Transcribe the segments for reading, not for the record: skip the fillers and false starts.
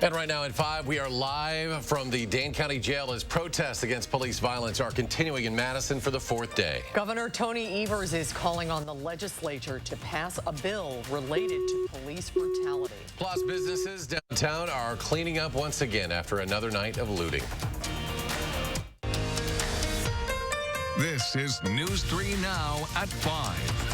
And right now at 5, we are live from the Dane County Jail as protests against police violence are continuing in Madison for the 4th day. Governor Tony Evers is calling on the legislature to pass a bill related to police brutality. Plus, businesses downtown are cleaning up once again after another night of looting. This is News 3 Now at 5.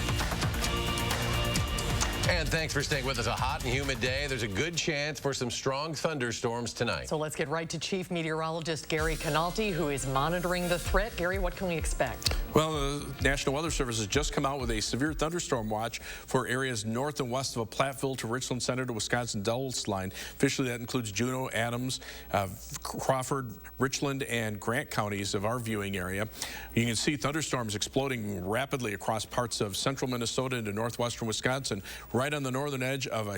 And thanks for staying with us. A hot and humid day. There's a good chance for some strong thunderstorms tonight. So let's get right to Chief Meteorologist Gary Canalti, who is monitoring the threat. Gary, what can we expect? Well, the National Weather Service has just come out with a severe thunderstorm watch for areas north and west of a Platteville to Richland Center to Wisconsin Dulles line. Officially, that includes Juneau, Adams, Crawford, Richland, and Grant counties of our viewing area. You can see thunderstorms exploding rapidly across parts of central Minnesota into northwestern Wisconsin, right on the northern edge of a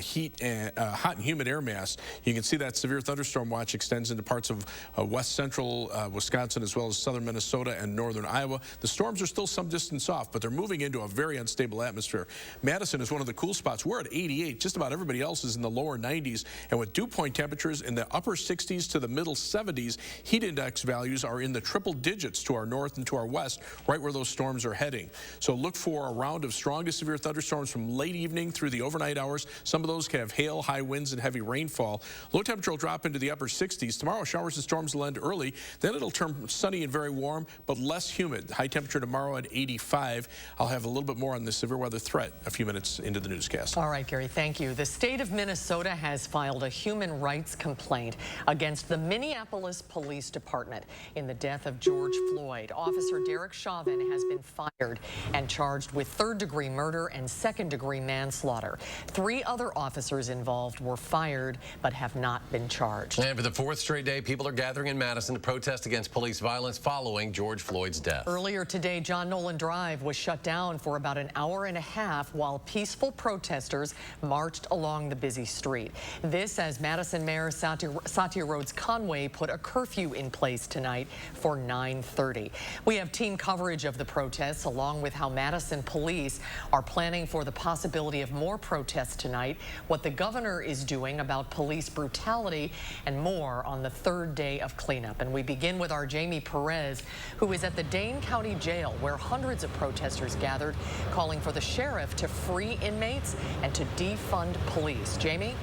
hot and humid air mass. You can see that severe thunderstorm watch extends into parts of west central Wisconsin as well as southern Minnesota and northern Iowa. The storms are still some distance off, but they're moving into a very unstable atmosphere. Madison is one of the cool spots. We're at 88. Just about everybody else is in the lower 90s. And with dew point temperatures in the upper 60s to the middle 70s, heat index values are in the triple digits to our north and to our west, right where those storms are heading. So look for a round of strong to severe thunderstorms from late evening through the overnight hours. Some of those can have hail, high winds, and heavy rainfall. Low temperature will drop into the upper 60s. Tomorrow, showers and storms will end early. Then it'll turn sunny and very warm, but less humid. High temperature tomorrow at 85. I'll have a little bit more on the severe weather threat a few minutes into the newscast. All right, Gary, thank you. The state of Minnesota has filed a human rights complaint against the Minneapolis Police Department in the death of George Floyd. Officer Derek Chauvin has been fired and charged with third-degree murder and second-degree manslaughter. 3 other officers involved were fired but have not been charged. And for the 4th straight day, people are gathering in Madison to protest against police violence following George Floyd's death. Earlier today, John Nolan Drive was shut down for about an hour and a half while peaceful protesters marched along the busy street. This as Madison Mayor Satya Rhodes Conway put a curfew in place tonight for 9:30. We have team coverage of the protests along with how Madison police are planning for the possibility of more protests tonight, what the governor is doing about police brutality, and more on the 3rd day of cleanup. And we begin with our Jamie Perez, who is at the Dane County Jail, where hundreds of protesters gathered, calling for the sheriff to free inmates and to defund police. Jamie?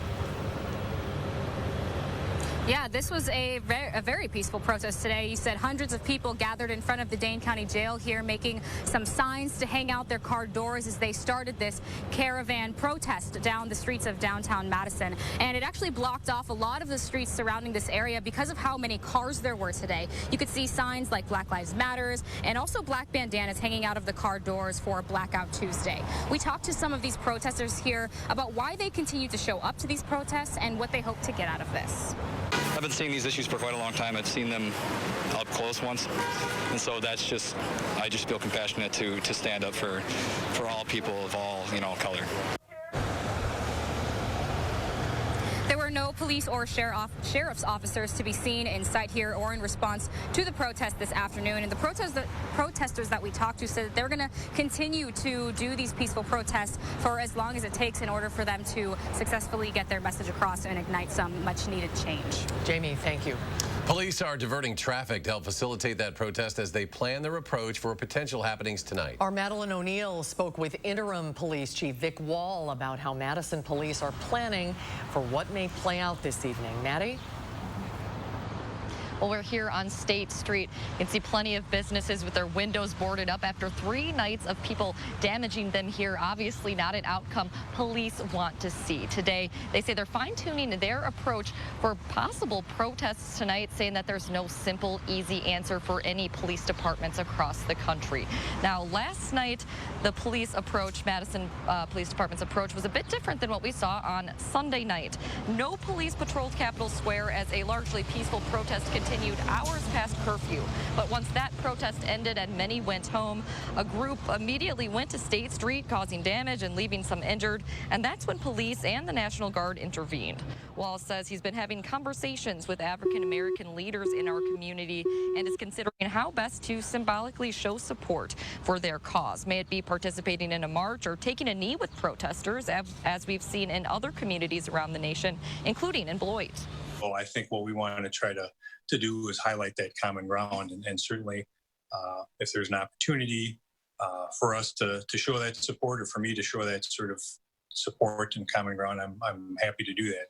Yeah, this was a very peaceful protest today. You said hundreds of people gathered in front of the Dane County Jail here, making some signs to hang out their car doors as they started this caravan protest down the streets of downtown Madison. And it actually blocked off a lot of the streets surrounding this area because of how many cars there were today. You could see signs like Black Lives Matters and also black bandanas hanging out of the car doors for Blackout Tuesday. We talked to some of these protesters here about why they continue to show up to these protests and what they hope to get out of this. I've been seeing these issues for quite a long time. I've seen them up close once, and so I just feel compassionate to stand up for all people of all, color. There were no police or sheriff's officers to be seen in sight here or in response to the protest this afternoon. And the protesters that we talked to said that they're going to continue to do these peaceful protests for as long as it takes in order for them to successfully get their message across and ignite some much-needed change. Jamie, thank you. Police are diverting traffic to help facilitate that protest as they plan their approach for potential happenings tonight. Our Madeline O'Neill spoke with interim police chief Vic Wall about how Madison police are planning for what may play out this evening. Maddie? Well, we're here on State Street. You can see plenty of businesses with their windows boarded up after 3 nights of people damaging them here. Obviously not an outcome police want to see. Today, they say they're fine-tuning their approach for possible protests tonight, saying that there's no simple, easy answer for any police departments across the country. Now, last night, the police approach, Madison Police Department's approach, was a bit different than what we saw on Sunday night. No police patrolled Capitol Square as a largely peaceful protest continued hours past curfew. But once that protest ended and many went home, a group immediately went to State Street, causing damage and leaving some injured. And that's when police and the National Guard intervened. Wall says he's been having conversations with African-American leaders in our community and is considering how best to symbolically show support for their cause. May it be participating in a march or taking a knee with protesters, as we've seen in other communities around the nation, including in Beloit. So I think what we want to try to do is highlight that common ground, and certainly if there's an opportunity for us to show that support, or for me to show that sort of support and common ground, I'm happy to do that.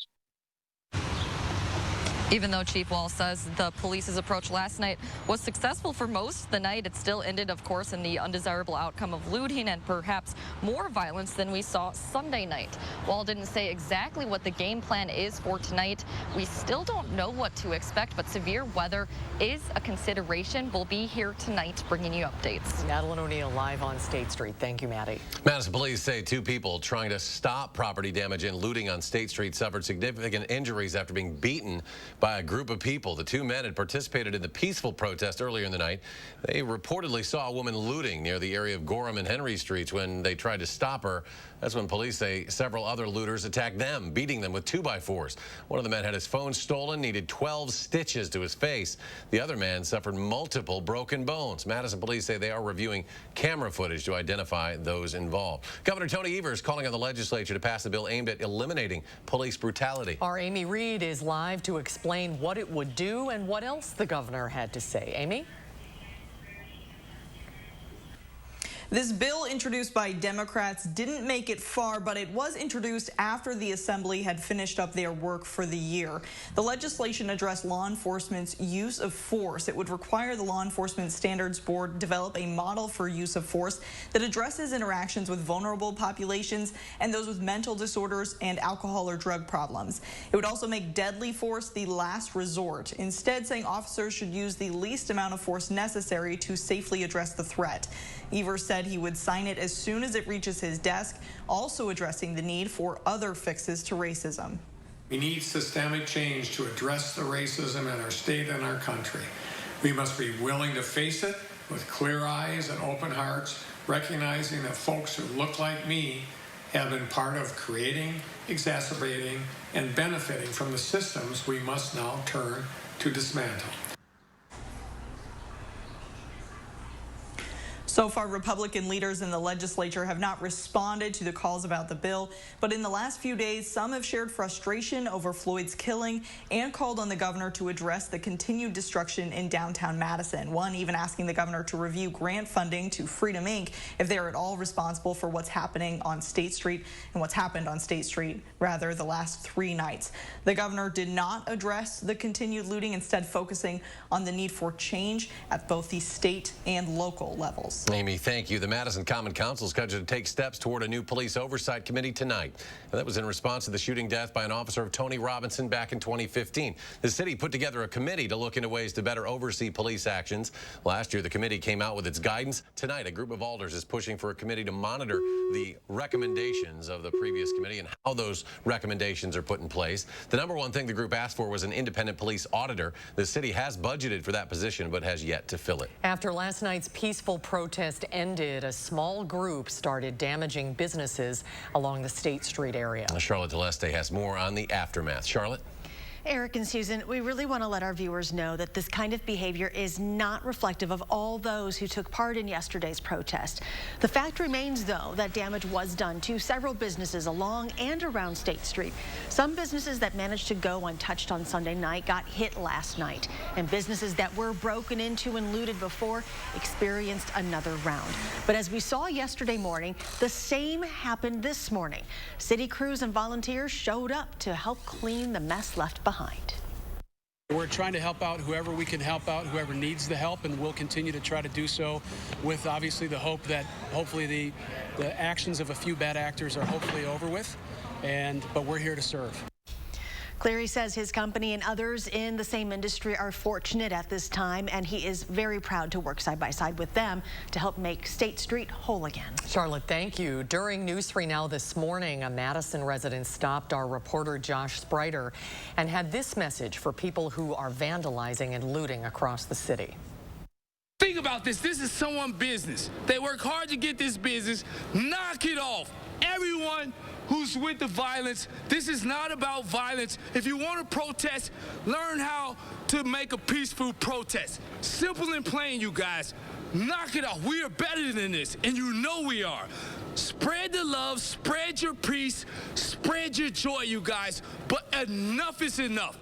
Even though Chief Wall says the police's approach last night was successful for most of the night, it still ended, of course, in the undesirable outcome of looting and perhaps more violence than we saw Sunday night. Wall didn't say exactly what the game plan is for tonight. We still don't know what to expect, but severe weather is a consideration. We'll be here tonight bringing you updates. Madeline O'Neill live on State Street. Thank you, Maddie. Madison police say 2 people trying to stop property damage and looting on State Street suffered significant injuries after being beaten by a group of people. The 2 men had participated in the peaceful protest earlier in the night. They reportedly saw a woman looting near the area of Gorham and Henry Streets. When they tried to stop her, that's when police say several other looters attacked them, beating them with 2x4s. One of the men had his phone stolen, needed 12 stitches to his face. The other man suffered multiple broken bones. Madison police say they are reviewing camera footage to identify those involved. Governor Tony Evers calling on the legislature to pass a bill aimed at eliminating police brutality. Our Amy Reed is live to explain what it would do and what else the governor had to say. Amy? This bill introduced by Democrats didn't make it far, but it was introduced after the Assembly had finished up their work for the year. The legislation addressed law enforcement's use of force. It would require the Law Enforcement Standards Board develop a model for use of force that addresses interactions with vulnerable populations and those with mental disorders and alcohol or drug problems. It would also make deadly force the last resort, instead saying officers should use the least amount of force necessary to safely address the threat. Evers said he would sign it as soon as it reaches his desk, also addressing the need for other fixes to racism. We need systemic change to address the racism in our state and our country. We must be willing to face it with clear eyes and open hearts, recognizing that folks who look like me have been part of creating, exacerbating, and benefiting from the systems we must now turn to dismantle. So far, Republican leaders in the legislature have not responded to the calls about the bill, but in the last few days, some have shared frustration over Floyd's killing and called on the governor to address the continued destruction in downtown Madison. One even asking the governor to review grant funding to Freedom Inc. if they are at all responsible for what's happening on State Street and what's happened on State Street, rather, the last 3 nights. The governor did not address the continued looting, instead focusing on the need for change at both the state and local levels. Amy, thank you. The Madison Common Council is scheduled to take steps toward a new police oversight committee tonight. And that was in response to the shooting death by an officer of Tony Robinson back in 2015. The city put together a committee to look into ways to better oversee police actions. Last year, the committee came out with its guidance. Tonight, a group of alders is pushing for a committee to monitor the recommendations of the previous committee and how those recommendations are put in place. The number one thing the group asked for was an independent police auditor. The city has budgeted for that position, but has yet to fill it. After last night's peaceful protest ended, a small group started damaging businesses along the State Street area. Charlotte Deleste has more on the aftermath. Charlotte? Eric and Susan, we really want to let our viewers know that this kind of behavior is not reflective of all those who took part in yesterday's protest. The fact remains, though, that damage was done to several businesses along and around State Street. Some businesses that managed to go untouched on Sunday night got hit last night, and businesses that were broken into and looted before experienced another round. But as we saw yesterday morning, the same happened this morning. City crews and volunteers showed up to help clean the mess left behind. We're trying to help out whoever we can help out, whoever needs the help, and we'll continue to try to do so with obviously the hope that hopefully the actions of a few bad actors are hopefully over with, but we're here to serve. Cleary says his company and others in the same industry are fortunate at this time, and he is very proud to work side by side with them to help make State Street whole again. Charlotte, thank you. During News 3 Now this morning, a Madison resident stopped our reporter Josh Spreiter and had this message for people who are vandalizing and looting across the city. Think about this. This is someone's business. They work hard to get this business. Knock it off. Everyone who's with the violence, this is not about violence. If you want to protest, learn how to make a peaceful protest. Simple and plain, you guys. Knock it off. We are better than this, and you know we are. Spread the love, spread your peace, spread your joy, you guys. But enough is enough.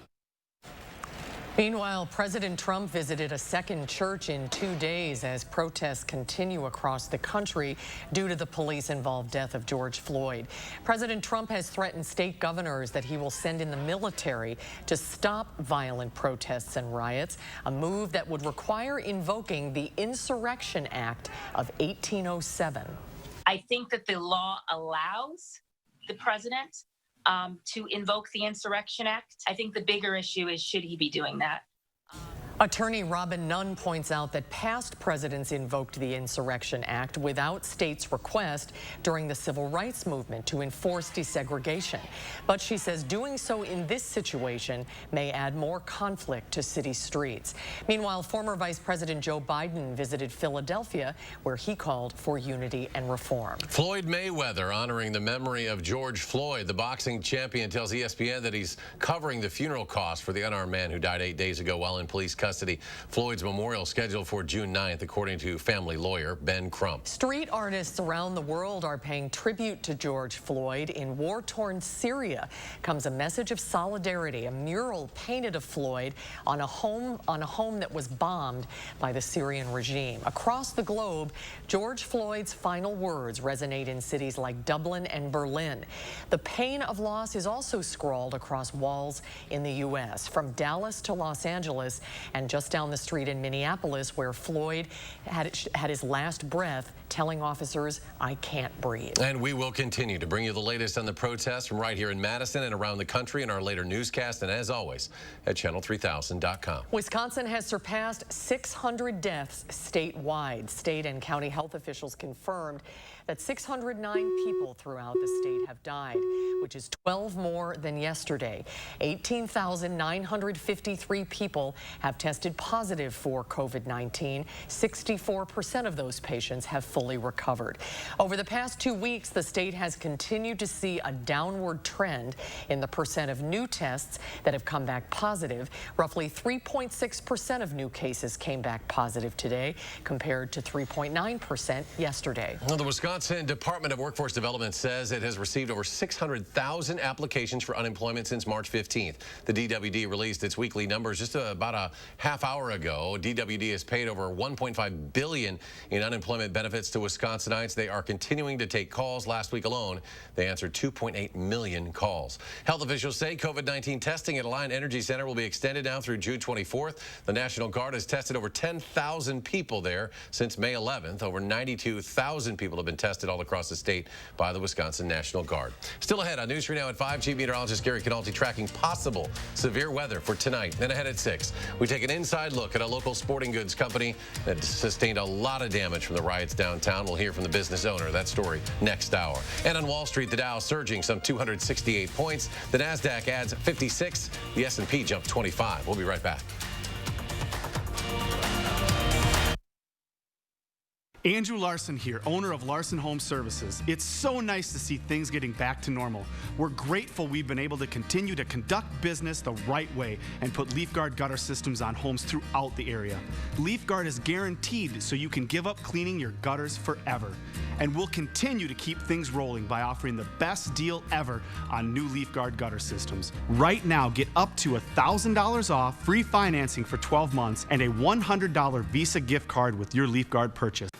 Meanwhile, President Trump visited a second church in 2 days as protests continue across the country due to the police-involved death of George Floyd. President Trump has threatened state governors that he will send in the military to stop violent protests and riots, a move that would require invoking the Insurrection Act of 1807. I think that the law allows the president to invoke the Insurrection Act. I think the bigger issue is, should he be doing that? Attorney Robin Nunn points out that past presidents invoked the Insurrection Act without states' request during the civil rights movement to enforce desegregation. But she says doing so in this situation may add more conflict to city streets. Meanwhile, former Vice President Joe Biden visited Philadelphia, where he called for unity and reform. Floyd Mayweather honoring the memory of George Floyd. The boxing champion tells ESPN that he's covering the funeral costs for the unarmed man who died 8 days ago while in police custody. Floyd's memorial scheduled for June 9th, according to family lawyer Ben Crump. Street artists around the world are paying tribute to George Floyd. In war-torn Syria comes a message of solidarity. A mural painted of Floyd on a home that was bombed by the Syrian regime. Across the globe, George Floyd's final words resonate in cities like Dublin and Berlin. The pain of loss is also scrawled across walls in the U.S., from Dallas to Los Angeles, and just down the street in Minneapolis, where Floyd had his last breath, telling officers, "I can't breathe." And we will continue to bring you the latest on the protests from right here in Madison and around the country in our later newscast, and as always, at channel3000.com. Wisconsin has surpassed 600 deaths statewide. State and county health officials confirmed that 609 people throughout the state have died, which is 12 more than yesterday. 18,953 people have tested positive for COVID-19. 64% of those patients have fully recovered. Over the past 2 weeks, the state has continued to see a downward trend in the percent of new tests that have come back positive. Roughly 3.6% of new cases came back positive today, compared to 3.9% yesterday. Well, the Wisconsin Department of Workforce Development says it has received over 600,000 applications for unemployment since March 15th. The DWD released its weekly numbers just about a half hour ago. DWD has paid over $1.5 billion in unemployment benefits to Wisconsinites. They are continuing to take calls. Last week alone, they answered 2.8 million calls. Health officials say COVID-19 testing at Alliant Energy Center will be extended now through June 24th. The National Guard has tested over 10,000 people there since May 11th. Over 92,000 people have been tested all across the state by the Wisconsin National Guard. Still ahead on News 3 Now at 5, Chief Meteorologist Gary Canalti tracking possible severe weather for tonight. Then ahead at 6, we take an inside look at a local sporting goods company that sustained a lot of damage from the riots downtown. We'll hear from the business owner. That story next hour. And on Wall Street, the Dow surging some 268 points. The Nasdaq adds 56. The S&P jumped 25. We'll be right back. Andrew Larson here, owner of Larson Home Services. It's so nice to see things getting back to normal. We're grateful we've been able to continue to conduct business the right way and put LeafGuard gutter systems on homes throughout the area. LeafGuard is guaranteed so you can give up cleaning your gutters forever. And we'll continue to keep things rolling by offering the best deal ever on new LeafGuard gutter systems. Right now, get up to $1,000 off, free financing for 12 months, and a $100 Visa gift card with your LeafGuard purchase.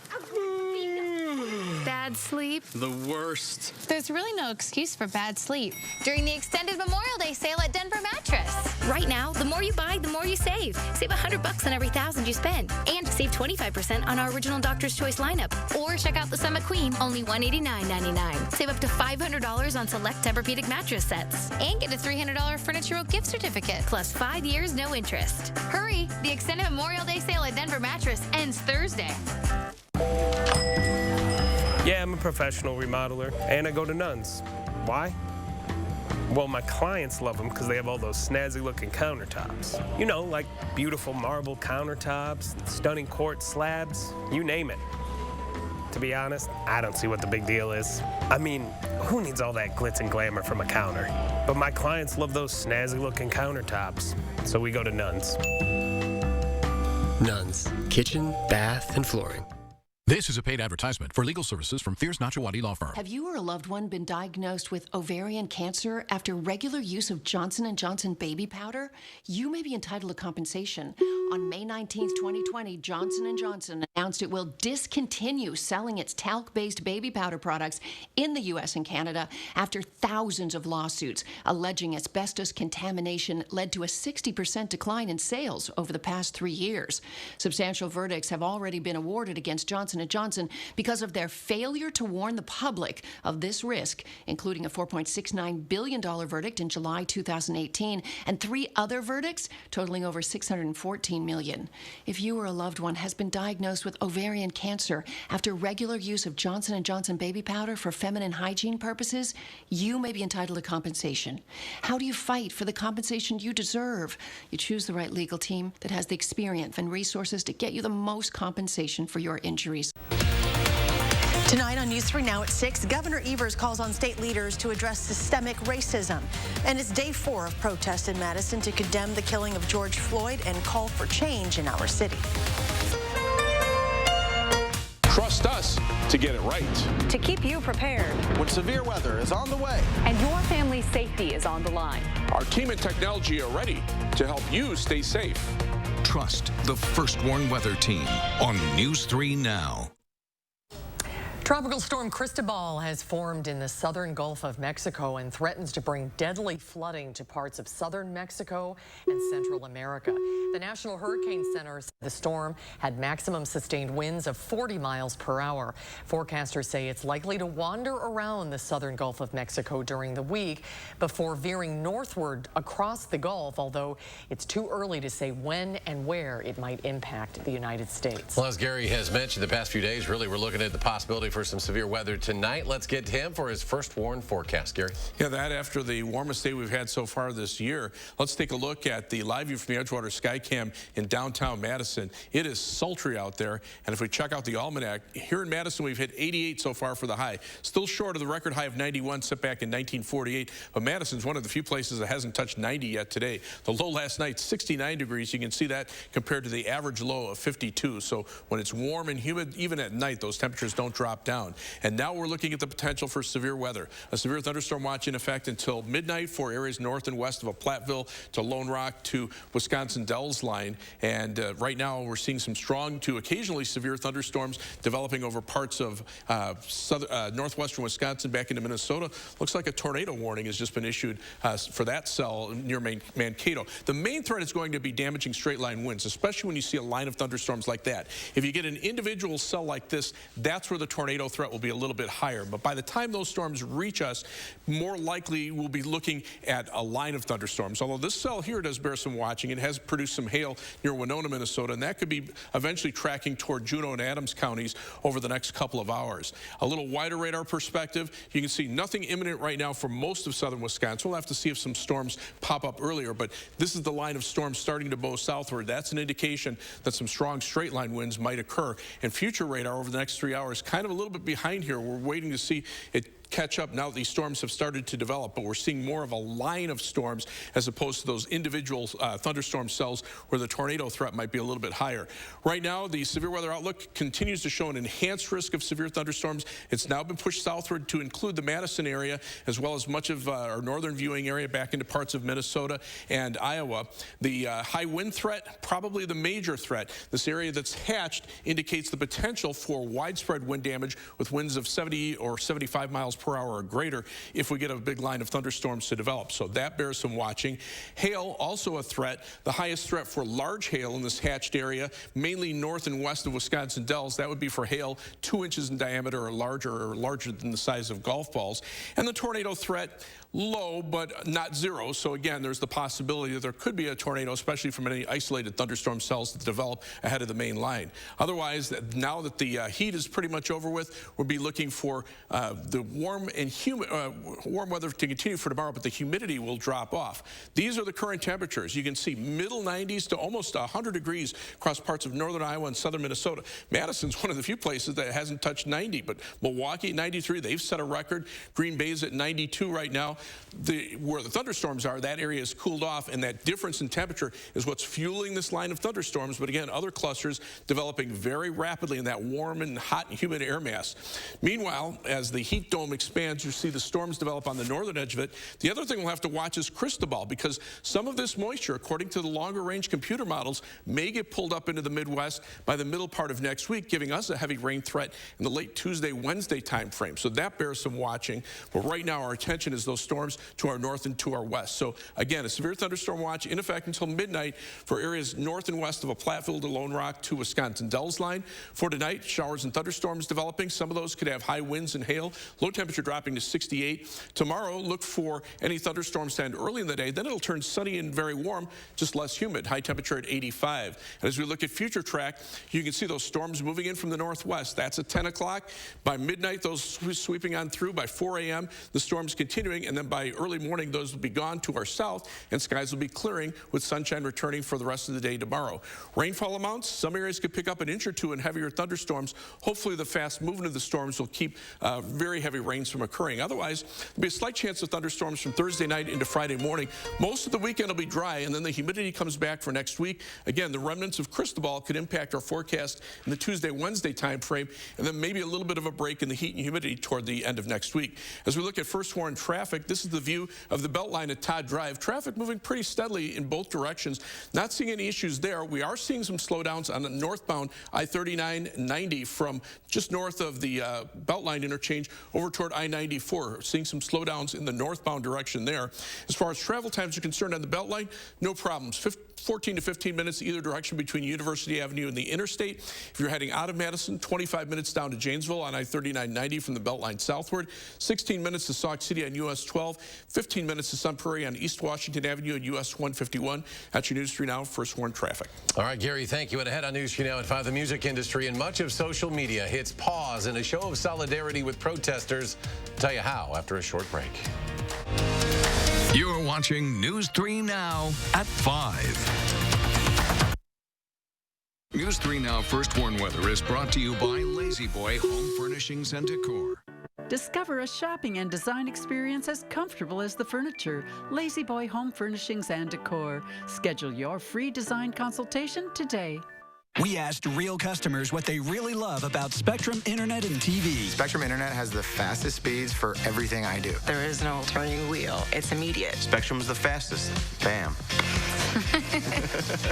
Bad sleep? The worst. There's really no excuse for bad sleep during the extended Memorial Day sale at Denver Mattress. Right now, the more you buy, the more you save. Save $100 on every $1,000 you spend. And save 25% on our original Doctor's Choice lineup. Or check out the Summit Queen, only $189.99. Save up to $500 on select Tempur-Pedic mattress sets. And get a $300 Furniture Row gift certificate. Plus 5 years, no interest. Hurry! The extended Memorial Day sale at Denver Mattress ends Thursday. Yeah, I'm a professional remodeler, and I go to Nuns. Why? Well, my clients love them because they have all those snazzy-looking countertops. You know, like beautiful marble countertops, stunning quartz slabs, you name it. To be honest, I don't see what the big deal is. I mean, who needs all that glitz and glamour from a counter? But my clients love those snazzy-looking countertops, so we go to Nuns. Nuns, kitchen, bath, and flooring. This is a paid advertisement for legal services from Fierce Nachawati Law Firm. Have you or a loved one been diagnosed with ovarian cancer after regular use of Johnson & Johnson baby powder? You may be entitled to compensation. On May 19, 2020, Johnson & Johnson announced it will discontinue selling its talc-based baby powder products in the U.S. and Canada after thousands of lawsuits alleging asbestos contamination led to a 60% decline in sales over the past 3 years. Substantial verdicts have already been awarded against Johnson & Johnson because of their failure to warn the public of this risk, including a $4.69 billion verdict in July 2018 and 3 other verdicts totaling over $614 million. If you or a loved one has been diagnosed with ovarian cancer after regular use of Johnson & Johnson baby powder for feminine hygiene purposes, you may be entitled to compensation. How do you fight for the compensation you deserve? You choose the right legal team that has the experience and resources to get you the most compensation for your injuries. Tonight on News 3 Now at 6, Governor Evers calls on state leaders to address systemic racism. And it's day 4 of protests in Madison to condemn the killing of George Floyd and call for change in our city. Trust us to get it right. To keep you prepared when severe weather is on the way and your family's safety is on the line. Our team and technology are ready to help you stay safe. Trust the First Warn Weather Team on News 3 Now. Tropical storm Cristobal has formed in the southern Gulf of Mexico and threatens to bring deadly flooding to parts of southern Mexico and Central America. The National Hurricane Center said the storm had maximum sustained winds of 40 miles per hour. Forecasters say it's likely to wander around the southern Gulf of Mexico during the week before veering northward across the Gulf, although it's too early to say when and where it might impact the United States. Well, as Gary has mentioned the past few days, really we're looking at the possibility for some severe weather tonight. Let's get to him for his first warn forecast. Gary? Yeah, that after the warmest day we've had so far this year. Let's take a look at the live view from the Edgewater Skycam in downtown Madison. It is sultry out there, and if we check out the almanac, here in Madison we've hit 88 so far for the high. Still short of the record high of 91 set back in 1948, but Madison's one of the few places that hasn't touched 90 yet today. The low last night, 69 degrees. You can see that compared to the average low of 52. So when it's warm and humid, even at night, those temperatures don't drop down. And now we're looking at the potential for severe weather. A severe thunderstorm watch in effect until midnight for areas north and west of Platteville to Lone Rock to Wisconsin Dells line. And right now we're seeing some strong to occasionally severe thunderstorms developing over parts of northwestern Wisconsin back into Minnesota. Looks like a tornado warning has just been issued for that cell near Mankato. The main threat is going to be damaging straight line winds, especially when you see a line of thunderstorms like that. If you get an individual cell like this, that's where the tornado threat will be a little bit higher. But by the time those storms reach us, more likely we'll be looking at a line of thunderstorms. Although this cell here does bear some watching. It has produced some hail near Winona, Minnesota, and that could be eventually tracking toward Juneau and Adams counties over the next couple of hours. A little wider radar perspective, you can see nothing imminent right now for most of southern Wisconsin. We'll have to see if some storms pop up earlier, but this is the line of storms starting to bow southward. That's an indication that some strong straight line winds might occur. And future radar over the next 3 hours, kind of a little bit behind here. We're waiting to see it catch up now that these storms have started to develop, but we're seeing more of a line of storms as opposed to those individual thunderstorm cells where the tornado threat might be a little bit higher. Right now, the severe weather outlook continues to show an enhanced risk of severe thunderstorms. It's now been pushed southward to include the Madison area as well as much of our northern viewing area back into parts of Minnesota and Iowa. The high wind threat, probably the major threat. This area that's hatched indicates the potential for widespread wind damage with winds of 70 or 75 miles per hour or greater if we get a big line of thunderstorms to develop. So that bears some watching. Hail, also a threat. The highest threat for large hail in this hatched area, mainly north and west of Wisconsin Dells. That would be for hail 2 inches in diameter or larger than the size of golf balls. And the tornado threat, low but not zero. So again, there's the possibility that there could be a tornado, especially from any isolated thunderstorm cells that develop ahead of the main line. Otherwise, now that the heat is pretty much over with, we'll be looking for the warm and humid, warm weather to continue for tomorrow, but the humidity will drop off. These are the current temperatures. You can see middle 90s to almost 100 degrees across parts of northern Iowa and southern Minnesota. Madison's one of the few places that hasn't touched 90, but Milwaukee 93, they've set a record. Green Bay's at 92 right now. where the thunderstorms are, that area is cooled off, and that difference in temperature is what's fueling this line of thunderstorms. But again, other clusters developing very rapidly in that warm and hot and humid air mass. Meanwhile, as the heat dome expands, you see the storms develop on the northern edge of it. The other thing we'll have to watch is Cristobal, because some of this moisture, according to the longer range computer models, may get pulled up into the Midwest by the middle part of next week, giving us a heavy rain threat in the late Tuesday, Wednesday time frame. So that bears some watching. But right now, our attention is those storms to our north and to our west. So again, a severe thunderstorm watch in effect until midnight for areas north and west of a Platteville to Lone Rock to Wisconsin Dells line. For tonight, showers and thunderstorms developing. Some of those could have high winds and hail. Low temperature dropping to 68. Tomorrow, look for any thunderstorms to end early in the day. Then it'll turn sunny and very warm, just less humid. High temperature at 85. And as we look at future track, you can see those storms moving in from the northwest. That's at 10 o'clock. By midnight, those sweeping on through. By 4 a.m., the storms continuing. And then by early morning, those will be gone to our south, and skies will be clearing with sunshine returning for the rest of the day tomorrow. Rainfall amounts, some areas could pick up an inch or two in heavier thunderstorms. Hopefully the fast movement of the storms will keep very heavy rains from occurring. Otherwise, there'll be a slight chance of thunderstorms from Thursday night into Friday morning. Most of the weekend will be dry, and then the humidity comes back for next week. Again, the remnants of Cristobal could impact our forecast in the Tuesday, Wednesday time frame, and then maybe a little bit of a break in the heat and humidity toward the end of next week. As we look at first warn traffic, this is the view of the Beltline at Todd Drive. Traffic moving pretty steadily in both directions. Not seeing any issues there. We are seeing some slowdowns on the northbound I-39-90 from just north of the Beltline interchange over toward I-94. Seeing some slowdowns in the northbound direction there. As far as travel times are concerned on the Beltline, no problems. 14 to 15 minutes either direction between University Avenue and the interstate. If you're heading out of Madison, 25 minutes down to Janesville on I-39-90 from the Beltline southward, 16 minutes to Sauk City on US 12, 15 minutes to Sun Prairie on East Washington Avenue and US 151. That's your News 3 Now First Warn traffic. All right, Gary, thank you. And ahead on News 3 Now at 5, the music industry and much of social media hits pause in a show of solidarity with protesters. I'll tell you how after a short break. You're watching News 3 Now at 5. News 3 Now First Warn Weather is brought to you by Lazy Boy Home Furnishings and Decor. Discover a shopping and design experience as comfortable as the furniture. Lazy Boy Home Furnishings and Decor. Schedule your free design consultation today. We asked real customers what they really love about Spectrum Internet and TV. Spectrum Internet has the fastest speeds for everything I do. There is no turning wheel. It's immediate. Spectrum's the fastest. Bam.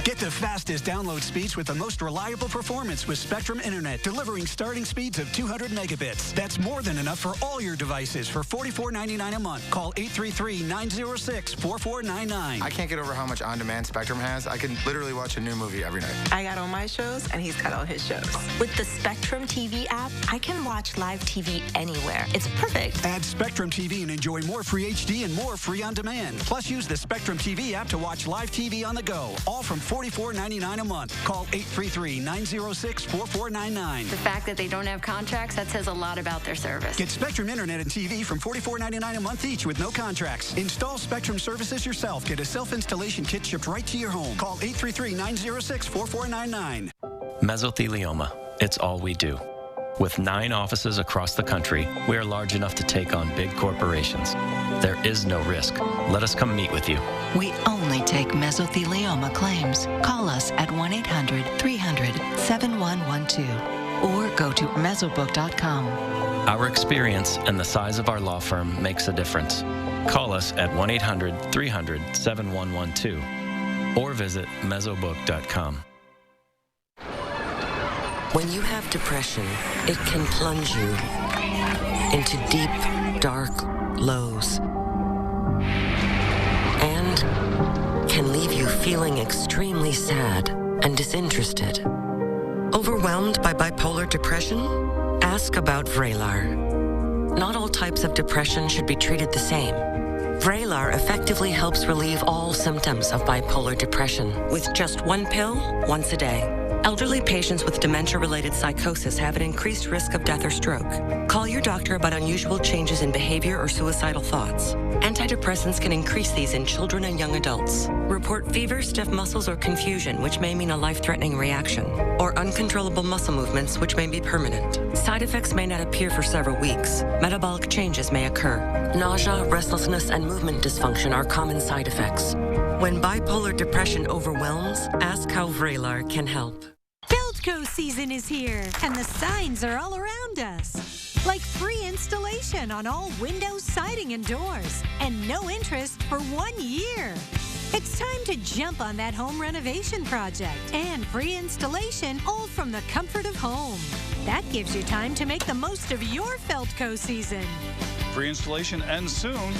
Get the fastest download speeds with the most reliable performance with Spectrum Internet, delivering starting speeds of 200 megabits. That's more than enough for all your devices for $44.99 a month. Call 833-906-4499. I can't get over how much on-demand Spectrum has. I can literally watch a new movie every night. I got all my shows, and he's got all his shows. With the Spectrum TV app, I can watch live TV anywhere. It's perfect. Add Spectrum TV and enjoy more free HD and more free on demand. Plus, use the Spectrum TV app to watch live TV on the go. All from $44.99 a month. Call 833-906-4499. The fact that they don't have contracts, that says a lot about their service. Get Spectrum Internet and TV from $44.99 a month each with no contracts. Install Spectrum services yourself. Get a self-installation kit shipped right to your home. Call 833-906-4499. Mesothelioma. It's all we do. With 9 offices across the country, we are large enough to take on big corporations. There is no risk. Let us come meet with you. We only take mesothelioma claims. Call us at 1-800-300-7112 or go to mesobook.com. Our experience and the size of our law firm makes a difference. Call us at 1-800-300-7112 or visit mesobook.com. When you have depression, it can plunge you into deep, dark lows and can leave you feeling extremely sad and disinterested. Overwhelmed by bipolar depression? Ask about Vraylar. Not all types of depression should be treated the same. Vraylar effectively helps relieve all symptoms of bipolar depression with just 1 pill once a day. Elderly patients with dementia-related psychosis have an increased risk of death or stroke. Call your doctor about unusual changes in behavior or suicidal thoughts. Antidepressants can increase these in children and young adults. Report fever, stiff muscles, or confusion, which may mean a life-threatening reaction, or uncontrollable muscle movements, which may be permanent. Side effects may not appear for several weeks. Metabolic changes may occur. Nausea, restlessness, and movement dysfunction are common side effects. When bipolar depression overwhelms, ask how Vraylar can help. Feldco season is here, and the signs are all around us. Like free installation on all windows, siding, and doors, and no interest for 1 year. It's time to jump on that home renovation project, and free installation all from the comfort of home. That gives you time to make the most of your Feldco season. Free installation ends soon.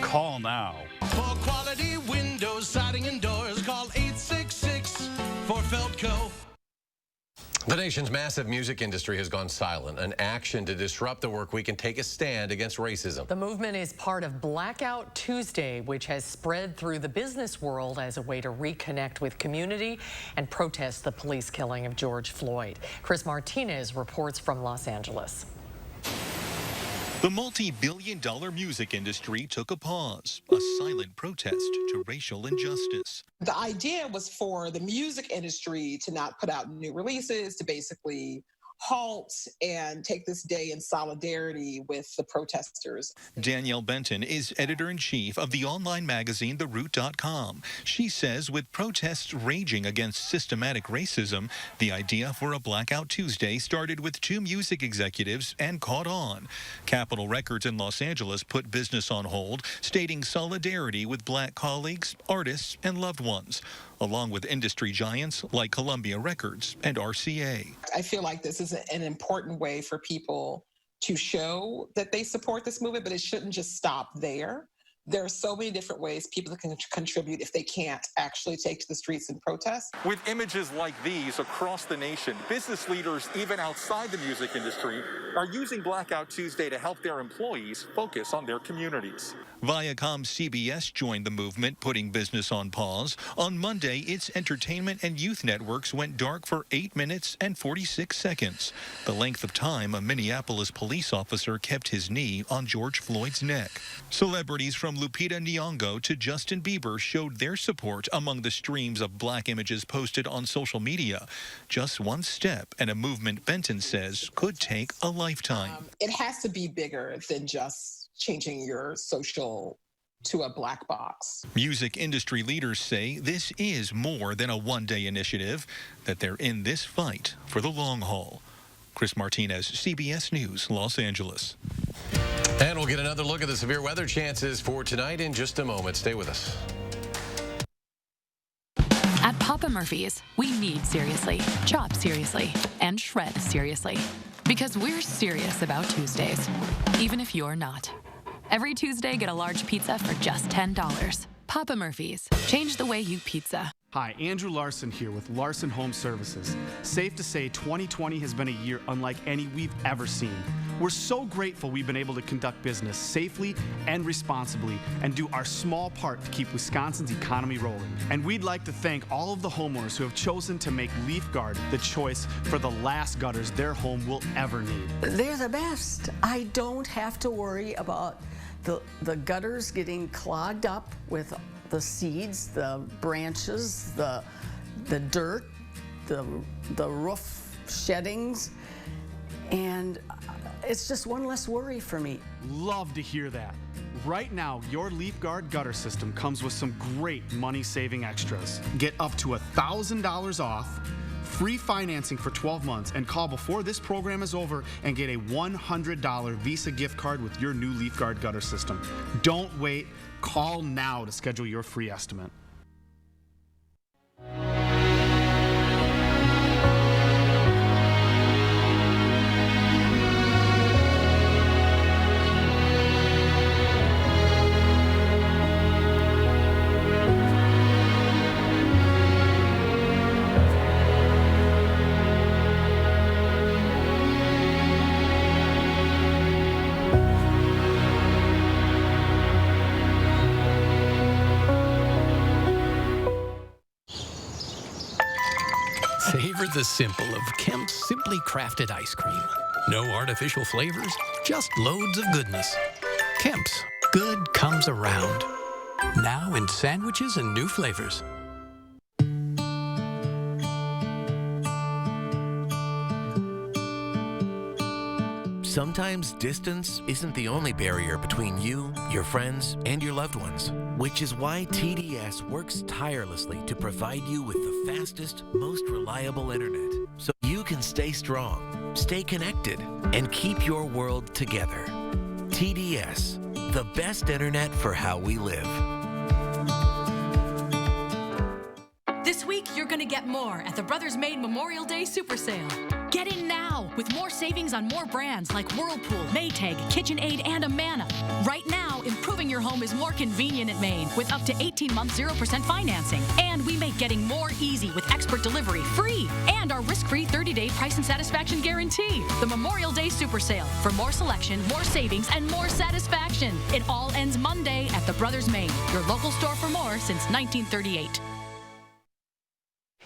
Call now. For quality windows, siding, and doors, call 866 for Feldco. The nation's massive music industry has gone silent. An action to disrupt the work week and take a stand against racism. The movement is part of Blackout Tuesday, which has spread through the business world as a way to reconnect with community and protest the police killing of George Floyd. Chris Martinez reports from Los Angeles. The multi-billion-dollar music industry took a pause, a silent protest to racial injustice. The idea was for the music industry to not put out new releases, to basically halt and take this day in solidarity with the protesters. Danielle Benton is editor-in-chief of the online magazine TheRoot.com. She says with protests raging against systematic racism, the idea for a Blackout Tuesday started with two music executives and caught on. Capitol Records in Los Angeles put business on hold, stating solidarity with Black colleagues, artists, and loved ones, along with industry giants like Columbia Records and RCA. I feel like this is an important way for people to show that they support this movement, but it shouldn't just stop there. There are so many different ways people can contribute if they can't actually take to the streets and protest. With images like these across the nation, business leaders, even outside the music industry, are using Blackout Tuesday to help their employees focus on their communities. Viacom CBS joined the movement, putting business on pause. On Monday, its entertainment and youth networks went dark for 8 minutes and 46 seconds, the length of time a Minneapolis police officer kept his knee on George Floyd's neck. Celebrities from Lupita Nyong'o to Justin Bieber showed their support among the streams of Black images posted on social media. Just one step, and a movement Benton says could take a lifetime. It has to be bigger than just changing your social to a black box. Music industry leaders say this is more than a one-day initiative, that they're in this fight for the long haul. Chris Martinez, CBS News, Los Angeles. And we'll get another look at the severe weather chances for tonight in just a moment. Stay with us. At Papa Murphy's, we need seriously, chop seriously, and shred seriously. Because we're serious about Tuesdays, even if you're not. Every Tuesday, get a large pizza for just $10. Papa Murphy's. Change the way you pizza. Hi, Andrew Larson here with Larson Home Services. Safe to say 2020 has been a year unlike any we've ever seen. We're so grateful we've been able to conduct business safely and responsibly and do our small part to keep Wisconsin's economy rolling. And we'd like to thank all of the homeowners who have chosen to make Leaf Guard the choice for the last gutters their home will ever need. They're the best. I don't have to worry about the gutters getting clogged up with the seeds, the branches, the dirt, the roof sheddings, and it's just one less worry for me. Love to hear that. Right now, your Leaf Guard gutter system comes with some great money-saving extras. Get up to $1,000 off, free financing for 12 months, and call before this program is over and get a $100 Visa gift card with your new Leaf Guard gutter system. Don't wait. Call now to schedule your free estimate. Savor the simple of Kemp's Simply Crafted Ice Cream. No artificial flavors, just loads of goodness. Kemp's, Good comes around. Now in sandwiches and new flavors. Sometimes distance isn't the only barrier between you, your friends, and your loved ones, which is why TDS works tirelessly to provide you with the fastest, most reliable internet, so you can stay strong, stay connected, and keep your world together. TDS, the best internet for how we live. This week, you're going to get more at the Brothers Made Memorial Day Super Sale. Get in now with more savings on more brands like Whirlpool, Maytag, KitchenAid, and Amana. Right now, improving your home is more convenient at Maine with up to 18-month 0% financing. And we make getting more easy with expert delivery free and our risk-free 30-day price and satisfaction guarantee. The Memorial Day Super Sale for more selection, more savings, and more satisfaction. It all ends Monday at the Brothers Made, your local store for more since 1938.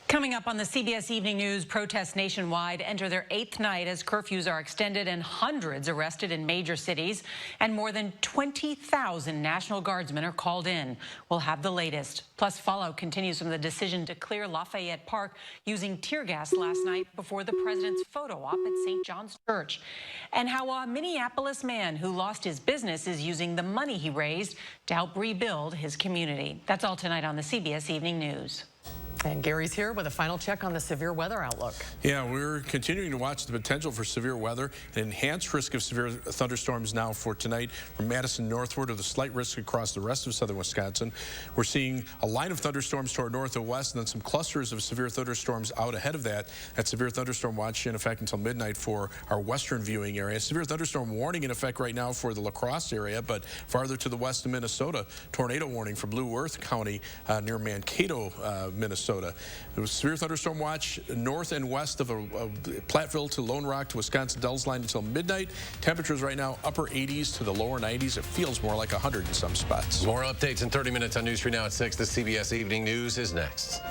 Coming up on the CBS Evening News, protests nationwide enter their 8th night as curfews are extended and hundreds arrested in major cities. And more than 20,000 National Guardsmen are called in. We'll have the latest. Plus, fallout continues from the decision to clear Lafayette Park using tear gas last night before the president's photo op at St. John's Church. And how a Minneapolis man who lost his business is using the money he raised to help rebuild his community. That's all tonight on the CBS Evening News. And Gary's here with a final check on the severe weather outlook. Yeah, we're continuing to watch the potential for severe weather, an enhanced risk of severe thunderstorms now for tonight from Madison northward, with a slight risk across the rest of southern Wisconsin. We're seeing a line of thunderstorms to our north and west, and then some clusters of severe thunderstorms out ahead of that. That severe thunderstorm watch in effect until midnight for our western viewing area. Severe thunderstorm warning in effect right now for the La Crosse area, but farther to the west of Minnesota, tornado warning for Blue Earth County near Mankato, Minnesota. There was severe thunderstorm watch north and west of Platteville to Lone Rock to Wisconsin Dells line until midnight. Temperatures right now upper 80s to the lower 90s. It feels more like 100 in some spots. More updates in 30 minutes on News 3 Now at 6. The CBS Evening News is next.